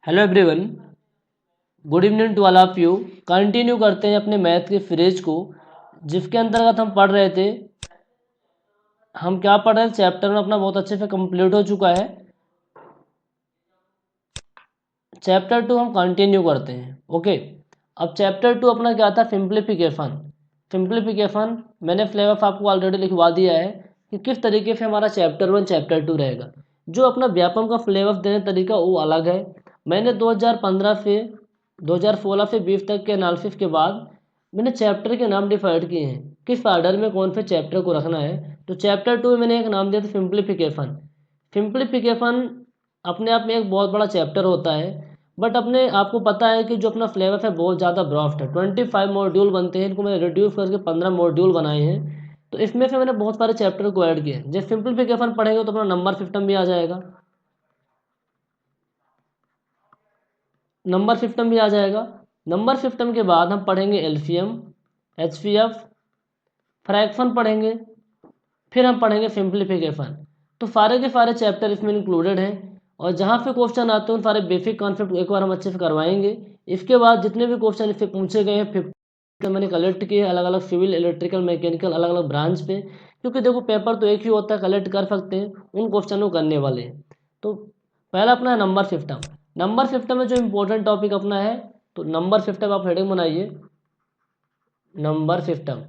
Hello everyone, good evening to all of you. Continue करते हैं अपने मैथ के फ्रेज को, जिसके अंतर्गत हम पढ़ रहे थे। हम क्या पढ़ रहे हैं, चैप्टर में अपना बहुत अच्छे से कंप्लीट हो चुका है। चैप्टर 2 हम कंटिन्यू करते हैं। ओके, अब चैप्टर 2 अपना क्या था, सिंप्लीफिकेशन। सिंप्लीफिकेशन मैंने फ्लेवर आपको ऑलरेडी लिखवा दिया है कि किस तरीके से हमारा चैप्टर 1 चैप्टर 2 रहेगा। जो अपना व्यापम का फ्लेवर देने तरीका वो अलग है। मैंने 2015 से 2016 से 20 तक के एनालिसिस के बाद मैंने चैप्टर के नाम डिसाइड किए हैं, किस ऑर्डर में कौन से चैप्टर को रखना है। तो चैप्टर 2 में मैंने एक नाम दिया था सिंप्लीफिकेशन। सिंप्लीफिकेशन अपने आप में एक बहुत बड़ा चैप्टर होता है, बट अपने आपको पता है कि जो अपना सिलेबस है बहुत ज़्यादा ब्रॉड है। 25 मॉड्यूल बनते हैं, इनको मैंने रिड्यूस करके 15 मॉड्यूल बनाए हैं। तो इसमें से मैंने बहुत सारे चैप्टर को ऐड किए हैं। जब सिंप्लीफिकेशन पढ़ेंगे तो अपना नंबर सिस्टम भी आ जाएगा, नंबर सिस्टम भी आ जाएगा। नंबर सिस्टम के बाद हम पढ़ेंगे एलसीएम, एचसीएफ, फ्रैक्शन पढ़ेंगे, फिर हम पढ़ेंगे सिंप्लीफिकेशन। तो सारे के सारे चैप्टर इसमें इंक्लूडेड हैं, और जहाँ पे क्वेश्चन आते हैं उन सारे बेसिक कॉन्सेप्ट एक बार हम अच्छे से करवाएंगे। इसके बाद जितने भी क्वेश्चन इससे पूछे गए हैं 50 मैंने कलेक्ट किए अलग अलग सिविल, इलेक्ट्रिकल, मैकेनिकल, अलग अलग ब्रांच पे। क्योंकि देखो पेपर तो एक ही होता है, कलेक्ट कर सकते हैं, उन क्वेश्चन को करने वाले हैं। तो पहला अपना है नंबर सिस्टम। नंबर सिस्टम में जो इम्पोर्टेंट टॉपिक अपना है, तो नंबर सिस्टम आप हेडिंग बनाइए, नंबर सिस्टम।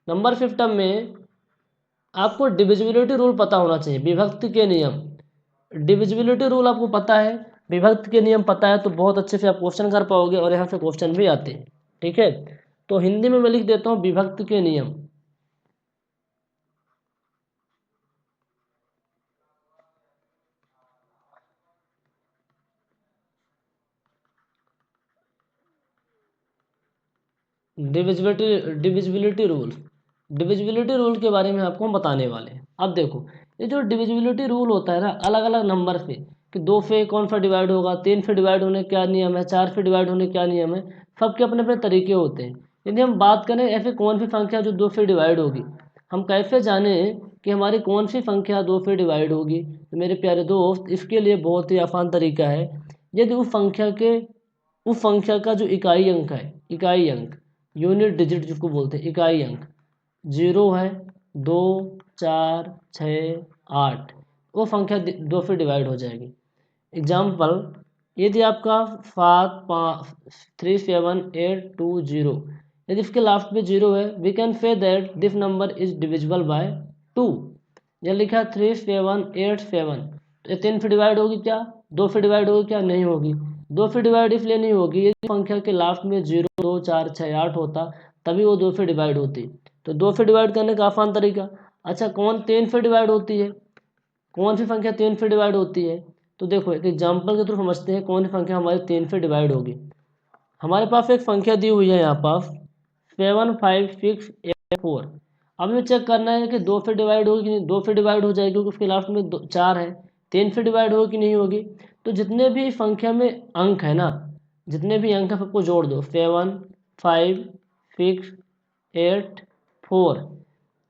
नंबर सिस्टम में आपको डिविजिबिलिटी रूल पता होना चाहिए, विभक्ति के नियम। डिविजिबिलिटी रूल आपको पता है, विभक्ति के नियम पता है, तो बहुत अच्छे से आप क्वेश्चन कर पाओगे, और यहाँ से क्वेश्चन भी आते हैं। ठीक है, तो हिंदी में मैं लिख देता हूँ विभक्ति के नियम। डिविजिबिलिटी रूल, डिविजिबिलिटी रूल के बारे में आपको हम बताने वाले हैं। अब देखो, ये जो डिविजिबिलिटी रूल होता है ना, अलग अलग नंबर से, कि 2 से कौन सा डिवाइड होगा, 3 से डिवाइड होने क्या नियम है, 4 से डिवाइड होने क्या नियम है, सबके अपने अपने तरीके होते हैं। यदि हम बात करें ऐसे कौन सी संख्या जो 2 से डिवाइड होगी, हम कैसे जाने कि हमारी कौन सी संख्या 2 से डिवाइड होगी। तो मेरे प्यारे दोस्त, इसके लिए बहुत ही आसान तरीका है। यदि उस संख्या का जो इकाई अंक है, इकाई अंक, यूनिट डिजिट जिसको बोलते हैं, इकाई अंक 0 है, 2, 4, 6, 8, वो संख्या 2 से डिवाइड हो जाएगी। एग्जाम्पल, यदि आपका 7537820, यदि इसके लास्ट में 0 है, we can say that this number is divisible by 2। यह लिखा 3787, तो ये 3 से डिवाइड होगी क्या, 2 से डिवाइड होगी क्या, नहीं होगी। 2 से डिवाइड इसलिए नहीं होगी, यदि संख्या के लास्ट में 0, 2, 4, 6, 8 होता, तभी वो 2 से डिवाइड होती। तो 2 से डिवाइड करने का आसान तरीका। अच्छा, कौन 3 से डिवाइड होती है, कौन सी संख्या 3 से डिवाइड होती है। तो देखो एक एग्जाम्पल के थ्रू समझते हैं कौन सी संख्या हमारी 3 से डिवाइड होगी। हमारे पास एक संख्या दी हुई है यहाँ पास 75684। अब हमें चेक करना है कि 2 से डिवाइड होगी कि नहीं। 2 से डिवाइड हो जाएगी क्योंकि उसके लास्ट में 4 है। 3 से डिवाइड होगी कि नहीं होगी। तो जितने भी संख्या में अंक है ना, जितने भी अंक है सबको जोड़ दो, 75684।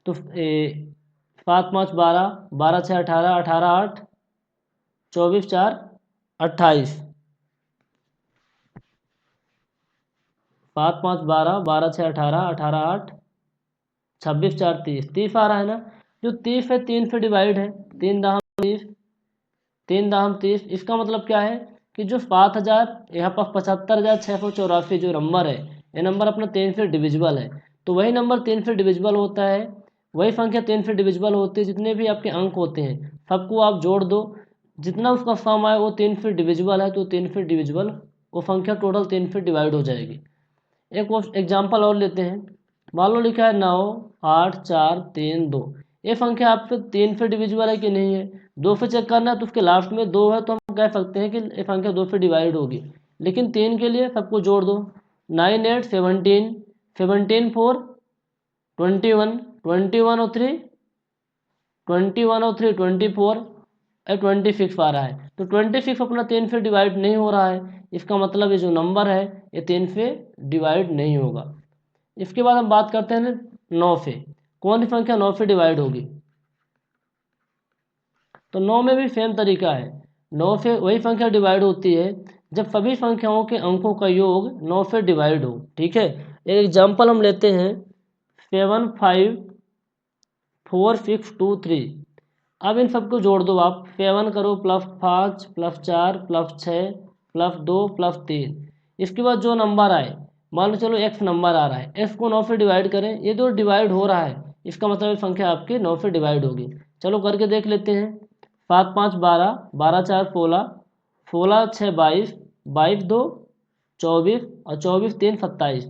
तो 7 5 12, 12 6 18, 18 8, 24 4 28, 7 5 12, 12 6 18, 18 8, 26 4 30, 30 आ रहा है ना। जो 30 है 3 से डिवाइड है, 3 दाम 30, 3 दाम 30। इसका मतलब क्या है कि जो 7000 यहाँ पर 75,684 जो नंबर है, ये नंबर अपना 3 से डिविजिबल है। तो वही नंबर 3 से डिविजिबल होता है, वही संख्या 3 से डिविजिबल होती है। जितने भी आपके अंक होते हैं सबको आप जोड़ दो, जितना उसका सम आए वो 3 से डिविजिबल है, तो 3 से डिविजिबल वो संख्या टोटल 3 से डिवाइड हो जाएगी। एक वो एग्जाम्पल और लेते हैं। मान लो लिखा है 9 8 4 3 2। ये संख्या आपसे 3 से डिविजिबल है कि नहीं है। 2 से चेक करना है, तो उसके लास्ट में 2 है, तो हम कह सकते हैं कि ये संख्या 2 से डिवाइड होगी। लेकिन 3 के लिए सबको जोड़ दो, 9 8 17, 17 4 21, 21 और 3 21 और 3 24, 26 आ रहा है। तो 26 अपना 3 से डिवाइड नहीं हो रहा है, इसका मतलब ये जो नंबर है ये 3 से डिवाइड नहीं होगा। इसके बाद हम बात करते हैं 9 से, कौन सी संख्या 9 से डिवाइड होगी। तो 9 में भी सेम तरीका है। 9 से वही संख्या डिवाइड होती है जब सभी संख्याओं के अंकों का योग 9 से डिवाइड हो। ठीक है, एक एग्जाम्पल हम लेते हैं 7 5 4 6 2 3। अब इन सबको जोड़ दो आप, 7 करो plus 5 plus 4 plus 6 plus 2 plus 3। इसके बाद जो नंबर आए, मान लो चलो x नंबर आ रहा है, x को 9 से डिवाइड करें, ये जो डिवाइड हो रहा है इसका मतलब संख्या आपकी 9 से डिवाइड होगी। चलो करके देख लेते हैं। 7 5 12, 12 4 16, 16 6 22, 22 2 24 और 24 3 27।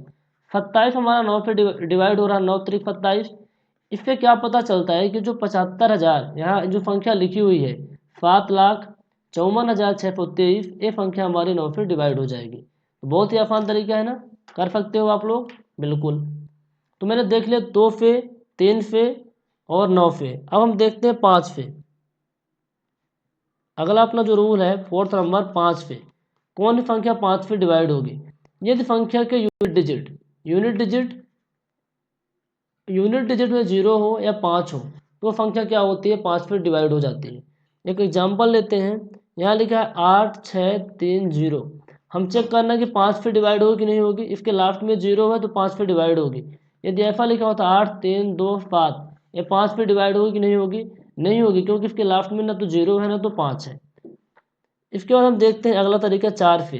27 हमारा 9 से डिवाइड हो रहा है, 9 3 27। इससे क्या पता चलता है कि जो 75,000 यहाँ जो संख्या लिखी हुई है 7,54,623, ये संख्या हमारी 9 से डिवाइड हो जाएगी। तो बहुत ही आसान तरीका है ना, कर सकते हो आप लोग बिल्कुल। तो मैंने देख लिया 2 से, 3 से और 9 से। अब हम देखते हैं 5 से। अगला अपना जो रूल है फोर्थ नंबर 5 से। कौन सी संख्या 5 से डिवाइड होगी? यदि संख्या के यूनिट डिजिट में 0 हो या 5 हो तो संख्या क्या होती है? 5 से डिवाइड हो जाती है। एक एग्जाम्पल लेते हैं, यहाँ लिखा है 8 6 3 0। हम चेक करना है कि 5 से डिवाइड होगी कि नहीं होगी। इसके लास्ट में 0 है तो 5 से डिवाइड होगी। यदि ऐसा लिखा होता 8 3 2 7, ये 5 से डिवाइड होगी कि नहीं होगी? नहीं होगी, क्योंकि इसके लास्ट में ना तो 0 है ना तो 5 है। इसके बाद हम देखते हैं अगला तरीका 4 से।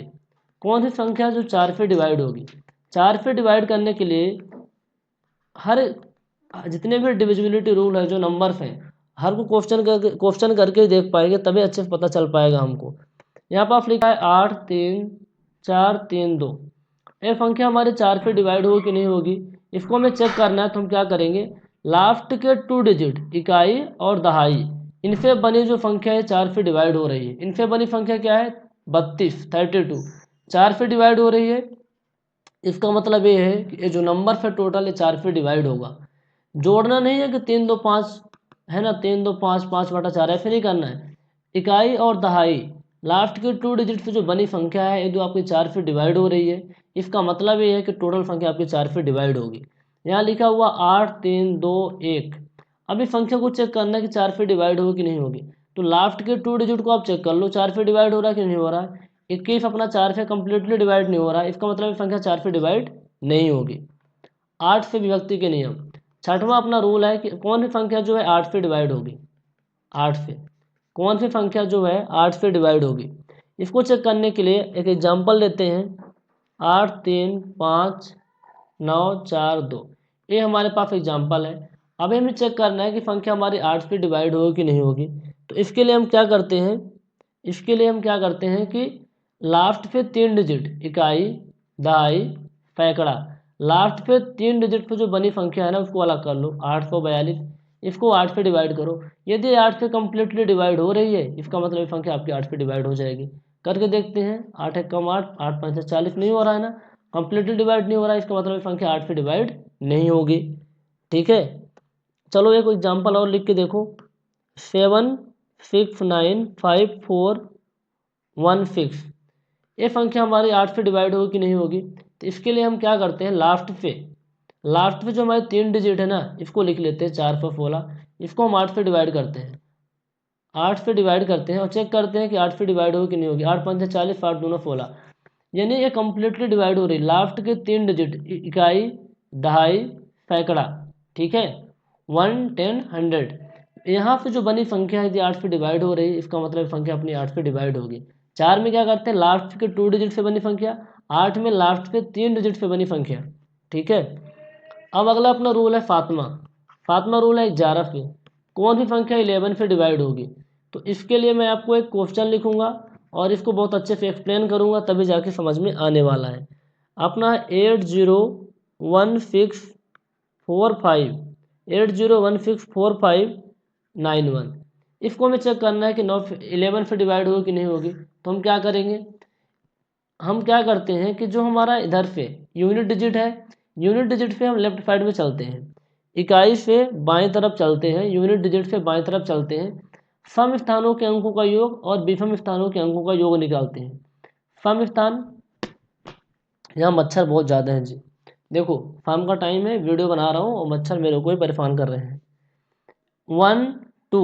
कौन सी संख्या जो 4 से डिवाइड होगी? 4 से डिवाइड करने के लिए हर जितने भी डिविजिबिलिटी रूल है जो नंबर्स हैं, हर को क्वेश्चन करके ही देख पाएंगे, तभी अच्छे से पता चल पाएगा हमको। यहाँ पर आप लिखा है 8 3 4 3 2। ये संख्या हमारे 4 से डिवाइड होगी कि नहीं होगी, इसको हमें चेक करना है। तो हम क्या करेंगे, लास्ट के 2 डिजिट इकाई और दहाई, इनसे बनी जो संख्या है 4 से डिवाइड हो रही है, इनसे बनी संख्या क्या है? 32 4 से डिवाइड हो रही है। इसका मतलब ये है कि ये जो नंबर है टोटल ये 4 से डिवाइड होगा। जोड़ना नहीं है कि 3 2 5 है ना, 3 2 5 5/4, ऐसे नहीं करना है। इकाई और दहाई लास्ट के 2 डिजिट से जो बनी संख्या है ये जो आपकी 4 से डिवाइड हो रही है, इसका मतलब ये है कि टोटल संख्या आपकी 4 से डिवाइड होगी। यहाँ लिखा हुआ 8 3 2 1। अब इस संख्या को चेक करना है कि 4 से डिवाइड होगी कि नहीं होगी। तो लास्ट के 2 डिजिट को आप चेक कर लो, 4 से डिवाइड हो रहा है कि नहीं हो रहा है। 21 अपना 4 से कंप्लीटली डिवाइड नहीं हो रहा है, इसका मतलब संख्या 4 से डिवाइड नहीं होगी। 8 से विभक्ति के नियम। छठवां अपना रूल है कि कौन सी संख्या जो है 8 से डिवाइड होगी। 8 से कौन सी संख्या जो है 8 से डिवाइड होगी, इसको चेक करने के लिए एक एग्जांपल लेते हैं। 8 3 5 9 4 2, ये हमारे पास एग्जांपल है। अब हमें चेक करना है कि संख्या हमारी 8 से डिवाइड होगी कि नहीं होगी। तो इसके लिए हम क्या करते हैं कि लास्ट पे 3 डिजिट इकाई दहाई सैकड़ा, लास्ट पे 3 डिजिट पे जो बनी संख्या है ना उसको अलग कर लो। 842, इसको 8 से डिवाइड करो। यदि 8 से कम्प्लीटली डिवाइड हो रही है, इसका मतलब ये संख्या आपकी 8 से डिवाइड हो जाएगी। करके देखते हैं। 8 1 कम 8, 8 5 40, नहीं हो रहा है ना, कम्प्लीटली डिवाइड नहीं हो रहा है, इसका मतलब ये संख्या 8 से डिवाइड नहीं होगी। ठीक है, चलो एक एग्जाम्पल और लिख के देखो। 7 6 9 5 4 1 6, ये संख्या हमारी 8 से डिवाइड होगी कि नहीं होगी। तो इसके लिए हम क्या करते हैं, लास्ट पे जो हमारे 3 डिजिट है ना इसको लिख लेते हैं 4 पर 16, इसको हम 8 से डिवाइड करते हैं। 8 से डिवाइड करते हैं और चेक करते हैं कि 8 से डिवाइड होगी कि नहीं होगी। 8 5 40, 8 2 16, यानी ये कम्प्लीटली डिवाइड हो रही है। लास्ट के 3 डिजिट इकाई दहाई सैकड़ा, ठीक है, 1 10 100, यहाँ से जो बनी संख्या है यदि 8 से डिवाइड हो रही है, इसका मतलब संख्या अपनी 8 से डिवाइड होगी। 4 में क्या करते हैं, लास्ट के 2 डिजिट से बनी संख्या। 8 में लास्ट के 3 डिजिट से बनी संख्या। ठीक है, अब अगला अपना रूल है फातिमा रूल है 11 से। कौन सी संख्या 11 से डिवाइड होगी। तो इसके लिए मैं आपको एक क्वेश्चन लिखूंगा और इसको बहुत अच्छे से एक्सप्लेन करूंगा, तभी जाके समझ में आने वाला है। अपना 801645 इसको हमें चेक करना है कि 11 से डिवाइड होगी कि नहीं होगी। तो हम क्या करेंगे, हम क्या करते हैं कि जो हमारा इधर से यूनिट डिजिट है, यूनिट डिजिट से हम लेफ्ट साइड में चलते हैं, इकाई से बाएं तरफ चलते हैं, यूनिट डिजिट से बाएं तरफ चलते हैं, सम स्थानों के अंकों का योग और विषम स्थानों के अंकों का योग निकालते हैं। सम स्थान, यहाँ मच्छर बहुत ज़्यादा हैं जी, देखो शाम का टाइम है, वीडियो बना रहा हूँ और मच्छर मेरे को ही परेशान कर रहे हैं। 1 2,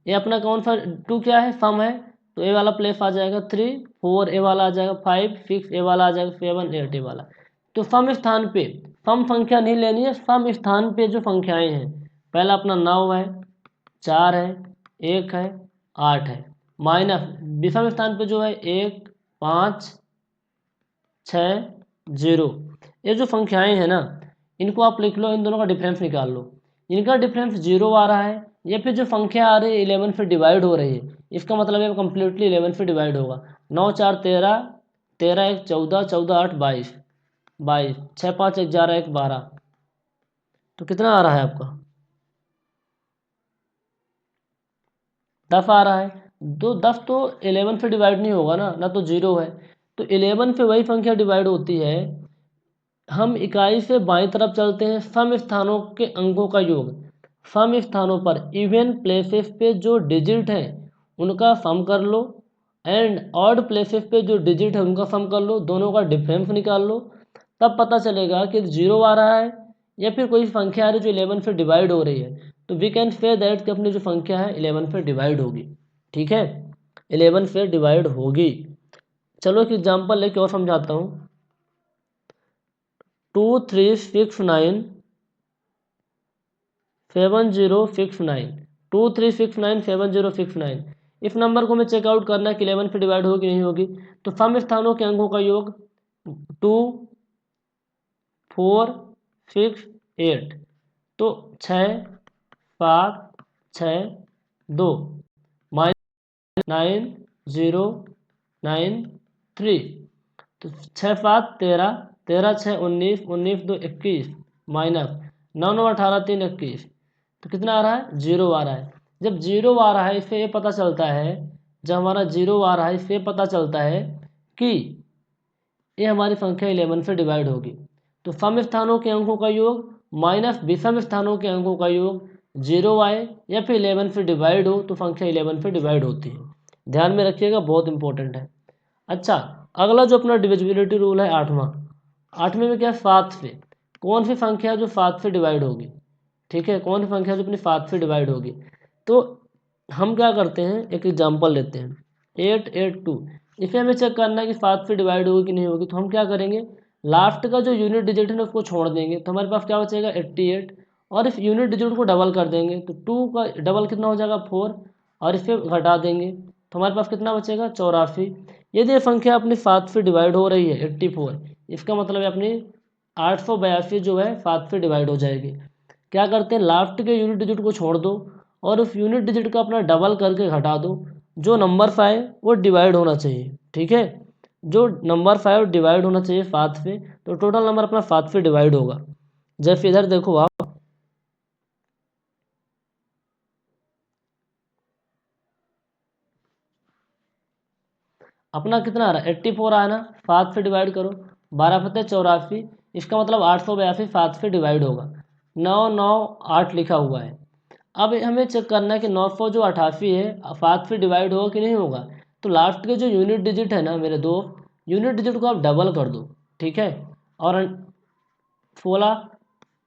ये अपना कौन सा 2 क्या है, सम है। तो ए वाला प्लेस आ जाएगा 3, 4 ए वाला आ जाएगा 5, 6 ए वाला आ जाएगा 7, 8 ए वाला। तो सम स्थान पे सम संख्या नहीं लेनी है, सम स्थान पे जो संख्याएं हैं, पहला अपना 9 है, 4 है, 1 है, 8 है, माइनस विषम स्थान पे जो है 1, 5, 6, 0। ये जो संख्याएं हैं ना, इनको आप लिख लो, इन दोनों का डिफरेंस निकाल लो। इनका डिफरेंस 0 आ रहा है, या फिर जो संख्या आ रही है 11 से डिवाइड हो रही है, इसका मतलब है कम्प्लीटली 11 से डिवाइड होगा। 9 4 13, 13 1 14, 14 8 22, 22 6 5 11 1 12। तो कितना आ रहा है आपका? 10 आ रहा है। 10 तो 11 से डिवाइड नहीं होगा ना तो 0 है। तो 11 से वही संख्या डिवाइड होती है। हम इकाई से बाईं तरफ चलते हैं, सम स्थानों के अंकों का योग। सम स्थानों पर इवन प्लेसेस पे जो डिजिट हैं उनका सम कर लो, एंड ऑड प्लेसेस पे जो डिजिट है उनका सम कर लो, दोनों का डिफरेंस निकाल लो। तब पता चलेगा कि 0 आ रहा है या फिर कोई संख्या आ रही है जो 11 से डिवाइड हो रही है। तो वी कैन से दैट कि अपनी जो संख्या है 11 से डिवाइड होगी। ठीक है, 11 से डिवाइड होगी। चलो एक एग्जाम्पल लेके और समझाता हूँ। 2 3 6 9 7 0 6 9, 2 3 6 9 7 0 6 9। इस नंबर को हमें चेकआउट करना है कि 11 से डिवाइड होगी नहीं होगी। तो सम स्थानों के अंकों का योग 2 4 6 8, तो 6 7 6 2 माइनस 9 0 9 3। तो 6 7 13, 13 6 19, 19 2 21, माइनस 9 9 18 3 21। तो कितना आ रहा है? 0 आ रहा है। जब 0 आ रहा है, इससे ये पता चलता है, जब हमारा 0 आ रहा है इससे पता चलता है कि ये हमारी संख्या 11 से डिवाइड होगी। तो सम स्थानों के अंकों का योग माइनस विषम स्थानों के अंकों का योग 0 आए या फिर 11 से डिवाइड हो तो संख्या 11 से डिवाइड होती है। ध्यान में रखिएगा, बहुत इंपॉर्टेंट है। अच्छा, अगला जो अपना डिविजिबिलिटी रूल है 8वां। 8वें में क्या है? 7 से। कौन सी संख्या जो 7 से डिवाइड होगी? ठीक है, कौन सी संख्या जो अपनी 7 से डिवाइड होगी? तो हम क्या करते हैं, एक एग्जांपल लेते हैं 8 8 2। इसे हमें चेक करना है कि 7 से डिवाइड होगी कि नहीं होगी। तो हम क्या करेंगे, लास्ट का जो यूनिट डिजिट है ना उसको छोड़ देंगे, तो हमारे पास क्या बचेगा 88, और इस यूनिट डिजिट को डबल कर देंगे, तो 2 का डबल कितना हो जाएगा 4, और इसे घटा देंगे तो हमारे पास कितना बचेगा 84। यदि ये संख्या अपनी 7 से डिवाइड हो रही है 84, इसका मतलब है अपनी 882 जो है 7 से डिवाइड हो जाएगी। क्या करते हैं, लास्ट के यूनिट डिजिट को छोड़ दो और उस यूनिट डिजिट का अपना डबल करके घटा दो, जो नंबर आए वो डिवाइड होना चाहिए। ठीक है, जो नंबर 5 डिवाइड होना चाहिए 7 से, तो टोटल नंबर अपना 7 से डिवाइड होगा। जैसे इधर देखो आप, अपना कितना आ रहा है 84 आ रहा है ना, 7 से डिवाइड करो, 12 फते 84, इसका मतलब 882 7 से डिवाइड होगा। 9 9 8 लिखा हुआ है। अब हमें चेक करना है कि 900 जो 88 है 7 से डिवाइड होगा कि नहीं होगा। तो लास्ट के जो यूनिट डिजिट है ना मेरे दो, यूनिट डिजिट को आप डबल कर दो। ठीक है, और 16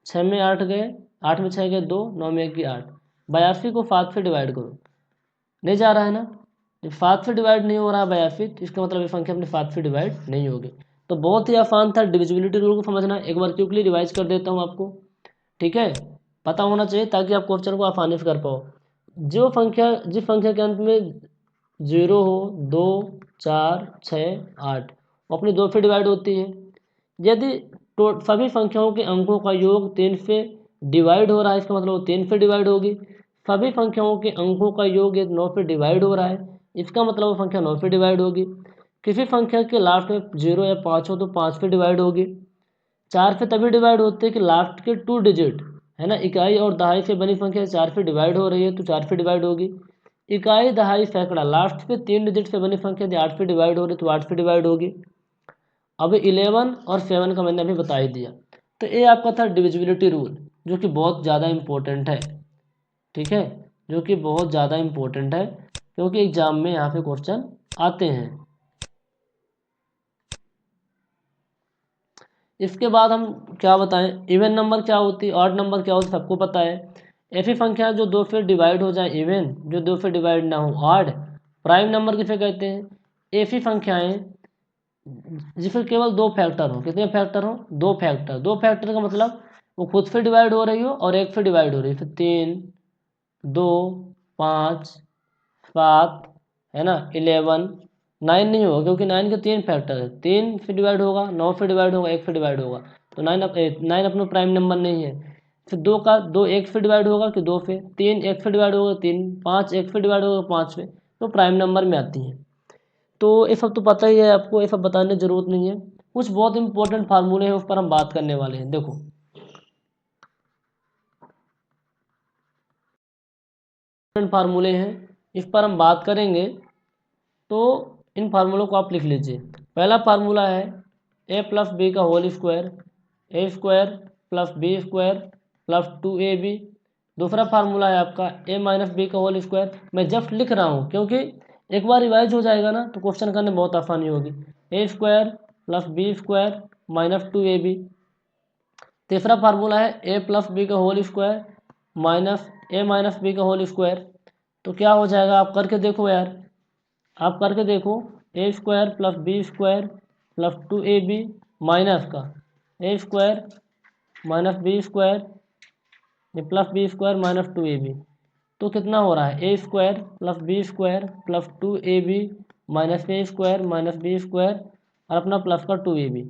6 में 8 गए, 8 में 6 गए 2, 9 में 1 की 8, 82 को 7 से डिवाइड करो, नहीं जा रहा है ना। जब 7 से डिवाइड नहीं हो रहा है 82, तो इसका मतलब ये संख्या अपने 7 से डिवाइड नहीं होगी। तो बहुत ही आसान था डिविजिबिलिटी रूल को समझना। एक बार क्विकली रिवाइज कर देता हूँ आपको। ठीक है, पता होना चाहिए ताकि आप क्वेश्चन को आसानी से कर पाओ। जिस संख्या के अंत में 0 हो, 2 4 6 8, वो अपनी 2 से डिवाइड होती है। यदि सभी संख्याओं के अंकों का योग 3 से डिवाइड हो रहा है, इसका मतलब वो 3 से डिवाइड होगी। सभी संख्याओं के अंकों का योग 9 से डिवाइड हो रहा है, इसका मतलब वो संख्या 9 से डिवाइड होगी। किसी संख्या के लास्ट में 0 या 5 हो तो 5 से डिवाइड होगी। 4 से तभी डिवाइड होते हैं कि लास्ट के 2 डिजिट है ना, इकाई और दहाई से बनी संख्या 4 से डिवाइड हो रही है तो 4 से डिवाइड होगी। इकाई दहाई सैकड़ा लास्ट के 3 डिजिट से बनी संख्या यदि 8 से डिवाइड हो रही है तो 8 से डिवाइड होगी। अब 11 और 7 का मैंने अभी बता ही दिया। तो ये आपका था डिविजिबिलिटी रूल, जो कि बहुत ज़्यादा इम्पोर्टेंट है। ठीक है, जो कि बहुत ज़्यादा इम्पोर्टेंट है क्योंकि एग्जाम में यहाँ पे क्वेश्चन आते हैं। इसके बाद हम क्या बताएं, इवन नंबर क्या होती है, ऑड नंबर क्या होती है, सबको पता है। ऐसी संख्या जो 2 से डिवाइड हो जाए इवन, जो 2 से डिवाइड ना हो ऑड, प्राइम नंबर किसे कहते हैं? ऐसी संख्याएं जिसमें केवल दो फैक्टर हो। कितने फैक्टर हो? दो फैक्टर। दो फैक्टर का मतलब वो खुद से डिवाइड हो रही हो और एक से डिवाइड हो रही है। फिर 3, 2, 5, 7 है ना, 11, 9 नहीं होगा क्योंकि 9 के 3 फैक्टर है। 3 से डिवाइड होगा, 9 से डिवाइड होगा, 1 से डिवाइड होगा, तो 9 अपना प्राइम नंबर नहीं है। फिर 2 1 से डिवाइड होगा कि 2 से, 3 1 से डिवाइड होगा 3, 5 1 से डिवाइड होगा 5 से, तो प्राइम नंबर में आती है। तो ये सब तो पता ही है आपको, ये सब बताने की जरूरत नहीं है। कुछ बहुत इंपॉर्टेंट फार्मूले हैं उस पर हम बात करने वाले हैं। देखो फार्मूले हैं, इस पर हम बात करेंगे, तो इन फार्मूलों को आप लिख लीजिए। पहला फार्मूला है ए प्लस बी का whole square, A square plus B square plus 2ab। दूसरा फार्मूला है आपका ए माइनस बी का होल स्क्वायर। मैं जस्ट लिख रहा हूँ क्योंकि एक बार रिवाइज हो जाएगा ना तो क्वेश्चन करने में बहुत आसानी होगी। A square plus B square minus 2ab। तीसरा फार्मूला है ए प्लस बी का whole square minus A minus B का होल स्क्वायर। तो क्या हो जाएगा, आप करके देखो यार, आप करके देखो। A square plus B square plus 2ab minus का A square minus B square plus B square minus 2ab। तो कितना हो रहा है, A square plus B square plus 2ab minus A square minus B square और अपना plus का 2ab,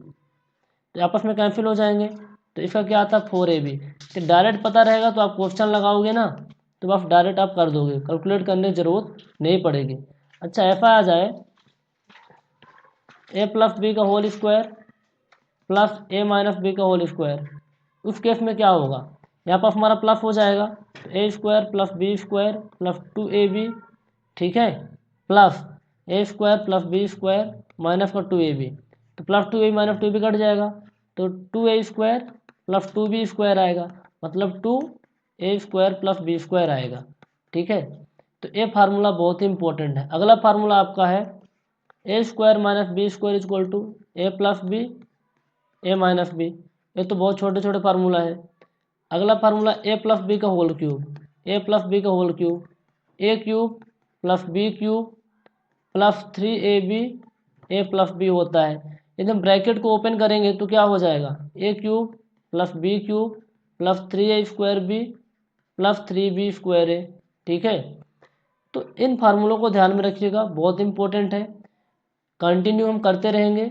तो आपस में कैंसिल हो जाएंगे। तो इसका क्या आता है 4ab। तो डायरेक्ट पता रहेगा तो आप क्वेश्चन लगाओगे ना तो बस डायरेक्ट आप कर दोगे, कैलकुलेट करने की जरूरत नहीं पड़ेगी। अच्छा ऐसा आ जाए ए प्लस बी का होल स्क्वायर प्लस ए माइनस बी का होल स्क्वायर, उस केस में क्या होगा, यहाँ पर हमारा प्लस हो जाएगा, तो A square plus B square plus 2ab, ठीक है, plus A square plus B square minus का 2ab, तो plus 2ab minus 2ab cut जाएगा, तो 2a square plus 2b square आएगा, मतलब 2a square plus B square आएगा। ठीक है, तो ये फार्मूला बहुत ही इंपॉर्टेंट है। अगला फार्मूला आपका है A square minus B square equal to A plus B A minus B. ये तो बहुत छोटे छोटे फार्मूला है। अगला फार्मूला ए प्लस बी का whole cube, A plus B का whole cube, A cube plus B cube plus 3ab A plus B होता है। यदि हम ब्रैकेट को ओपन करेंगे तो क्या हो जाएगा, A cube plus B cube plus 3a square B plus 3b square A. ठीक है, तो इन फार्मूलों को ध्यान में रखिएगा, बहुत इंपॉर्टेंट है, कंटिन्यू हम करते रहेंगे।